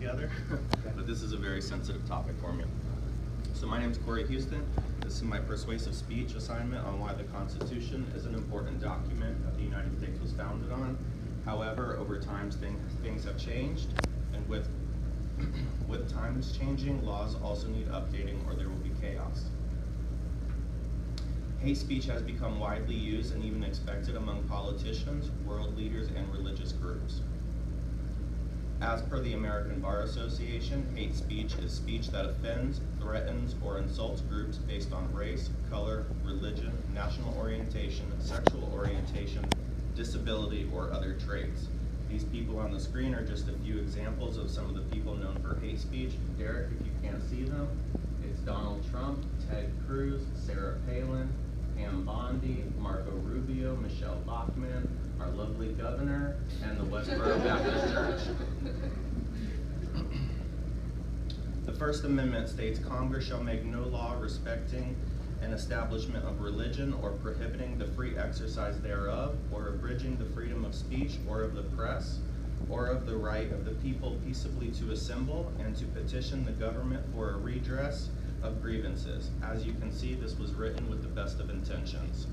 together, but this is a very sensitive topic for me. So my name is Corey Houston. This is my persuasive speech assignment on why the Constitution is an important document that the United States was founded on. However, over time things have changed, and with times changing, laws also need updating or there will be chaos. Hate speech has become widely used and even expected among politicians, world leaders, and religious groups. As per the American Bar Association, hate speech is speech that offends, threatens, or insults groups based on race, color, religion, national orientation, sexual orientation, disability, or other traits. These people on the screen are just a few examples of some of the people known for hate speech. Derek, if you can't see them, it's Donald Trump, Ted Cruz, Sarah Palin, Pam Bondi, Marco Rubio, Michelle Bachmann, our lovely governor, and the Westboro Baptist Church. The First Amendment states Congress shall make no law respecting an establishment of religion or prohibiting the free exercise thereof, or abridging the freedom of speech or of the press, or of the right of the people peaceably to assemble and to petition the government for a redress of grievances. As you can see, this was written with the best of intentions.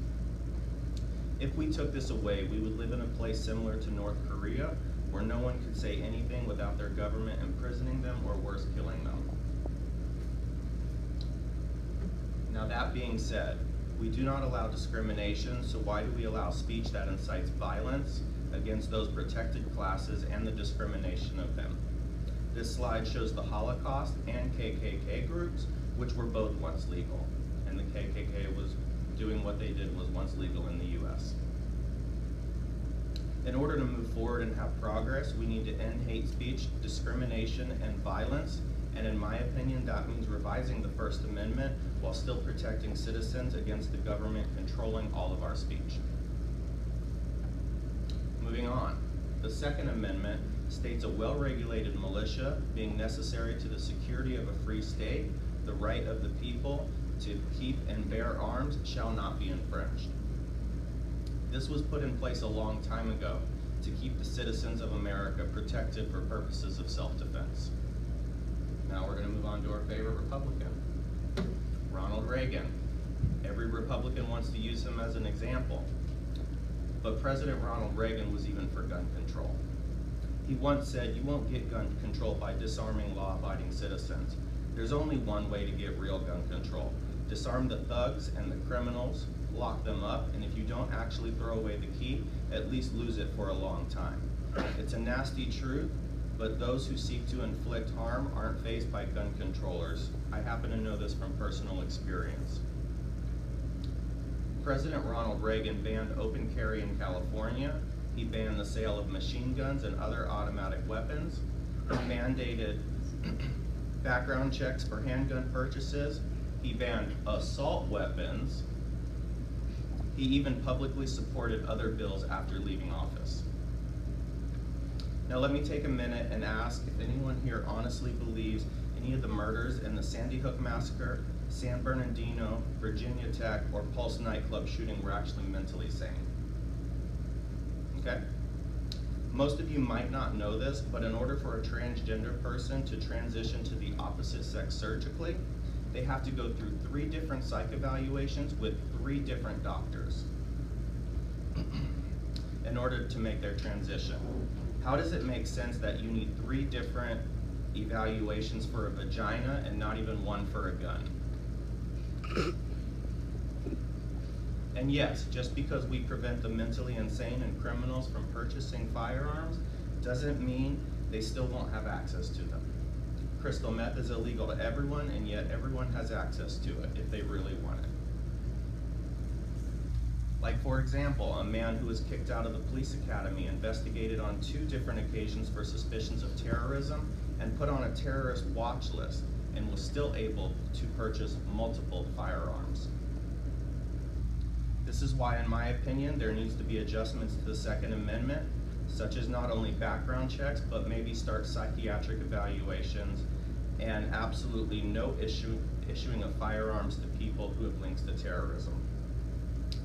If we took this away, we would live in a place similar to North Korea, where no one could say anything without their government imprisoning them or worse, killing them. Now that being said, we do not allow discrimination, so why do we allow speech that incites violence against those protected classes and the discrimination of them? This slide shows the Holocaust and KKK groups, which were both once legal, and the KKK was doing what they did was once legal in the US. In order to move forward and have progress, we need to end hate speech, discrimination, and violence, and in my opinion, that means revising the First Amendment while still protecting citizens against the government controlling all of our speech. Moving on, the Second Amendment states a well-regulated militia being necessary to the security of a free state, the right of the people to keep and bear arms shall not be infringed. This was put in place a long time ago to keep the citizens of America protected for purposes of self-defense. Now we're going to move on to our favorite Republican, Ronald Reagan. Every Republican wants to use him as an example, but President Ronald Reagan was even for gun control. He once said, "You won't get gun control by disarming law-abiding citizens. There's only one way to get real gun control. Disarm the thugs and the criminals, lock them up, and if you don't actually throw away the key, at least lose it for a long time." It's a nasty truth, but those who seek to inflict harm aren't faced by gun controllers. I happen to know this from personal experience. President Ronald Reagan banned open carry in California. He banned the sale of machine guns and other automatic weapons. He mandated background checks for handgun purchases. He banned assault weapons. He even publicly supported other bills after leaving office. Now let me take a minute and ask if anyone here honestly believes any of the murders in the Sandy Hook Massacre, San Bernardino, Virginia Tech, or Pulse nightclub shooting were actually mentally sane. Okay? Most of you might not know this, but in order for a transgender person to transition to the opposite sex surgically, they have to go through 3 different psych evaluations with 3 different doctors in order to make their transition. How does it make sense that you need 3 different evaluations for a vagina and not even one for a gun? And yes, just because we prevent the mentally insane and criminals from purchasing firearms doesn't mean they still won't have access to them. Crystal meth is illegal to everyone, and yet everyone has access to it if they really want it. Like, for example, a man who was kicked out of the police academy, investigated on 2 different occasions for suspicions of terrorism, and put on a terrorist watch list, and was still able to purchase multiple firearms. This is why, in my opinion, there needs to be adjustments to the Second Amendment, such as not only background checks, but maybe start psychiatric evaluations, and absolutely no issuing of firearms to people who have links to terrorism.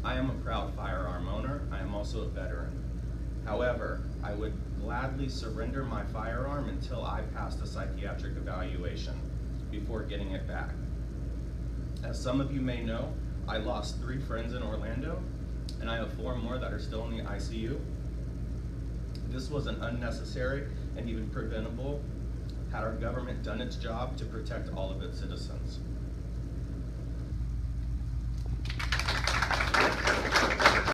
I am a proud firearm owner. I am also a veteran. However, I would gladly surrender my firearm until I passed a psychiatric evaluation before getting it back. As some of you may know, I lost 3 friends in Orlando, and I have 4 more that are still in the ICU. This was an unnecessary and even preventable had our government done its job to protect all of its citizens.